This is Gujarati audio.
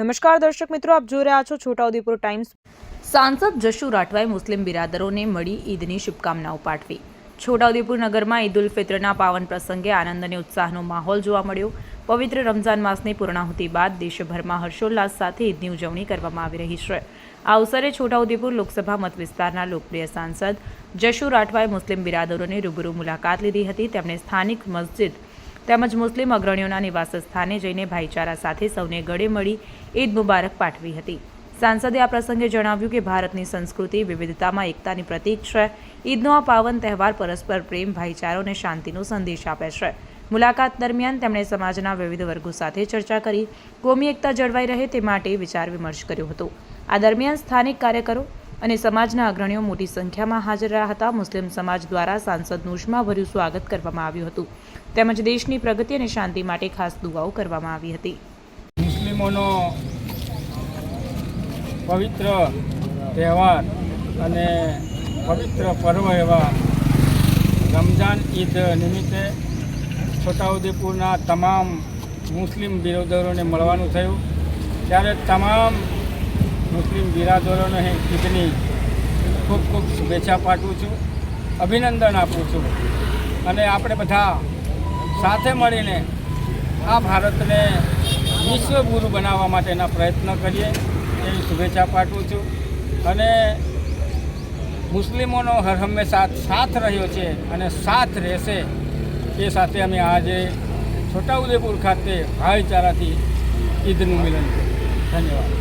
નમસ્કાર દર્શક મિત્રો, આપ જોઈ રહ્યા છો છોટાઉદેપુર ટાઈમ્સ। સાંસદ જશુ રાઠવાએ મુસ્લિમ બિરાદરોને મળી ઈદની શુભકામનાઓ પાઠવી। છોટાઉદેપુર નગરમાં ઈદ ઉલ ફિત્રના પાવન પ્રસંગે આનંદ અને ઉત્સાહનો માહોલ જોવા મળ્યો। પવિત્ર રમઝાન માસની પૂર્ણાહુતિ બાદ દેશભરમાં હર્ષોલ્લાસ સાથે ઈદની ઉજવણી કરવામાં આવી રહી છે। આ અવસરે છોટાઉદેપુર લોકસભા મત વિસ્તારના લોકપ્રિય સાંસદ જશુ રાઠવાએ મુસ્લિમ બિરાદરોની રૂબરૂ મુલાકાત લીધી હતી। તેમણે સ્થાનિક મસ્જિદ તેમજ મુસ્લિમ અગ્રણીઓના નિવાસ સ્થાને જઈને ભાઈચારા સાથે સૌને ગળે મળી ઈદ મુબારક પાઠવી હતી। સાંસદે આ પ્રસંગે જણાવ્યું કે ભારતની સંસ્કૃતિ વિવિધતામાં એકતાની પ્રતીક છે। ઈદનો આ પાવન તહેવાર પરસ્પર પ્રેમ, ભાઈચારો અને શાંતિનો સંદેશ આપે છે। મુલાકાત દરમિયાન તેમણે સમાજના વિવિધ વર્ગો સાથે ચર્ચા કરી કોમી એકતા જળવાઈ રહે તે માટે વિચાર વિમર્શ કર્યો હતો। આ દરમિયાન સ્થાનિક કાર્યકરો અને સમાજના અગ્રણીઓ મોટી સંખ્યામાં હાજર રહ્યા હતા। મુસ્લિમ સમાજ દ્વારા સાંસદનું ઉષ્માભર્યું સ્વાગત કરવામાં આવ્યું હતું તેમજ દેશની પ્રગતિ અને શાંતિ માટે ખાસ દુઆઓ કરવામાં આવી હતી। મુસ્લિમોનો પવિત્ર તહેવાર અને પવિત્ર પર્વ એવા રમઝાન ઈદ નિમિત્તે છોટાઉદેપુરના તમામ મુસ્લિમ બિરાદરોને મળવાનું થયું, ત્યારે તમામ મુસ્લિમ બિરાદરોને ઈદની ખૂબ ખૂબ શુભેચ્છા પાઠવું છું, અભિનંદન આપું છું અને આપણે બધા સાથે મળીને આ ભારતને વિશ્વગુરુ બનાવવા માટેના પ્રયત્ન કરીએ એવી શુભેચ્છા પાઠવું છું। અને મુસ્લિમોનો હર હંમેશા સાથ રહ્યો છે અને સાથ રહેશે એ સાથે અમે આજે છોટાઉદેપુર ખાતે ભાઈચારાથી ઈદનું મિલન કર્યું। ધન્યવાદ।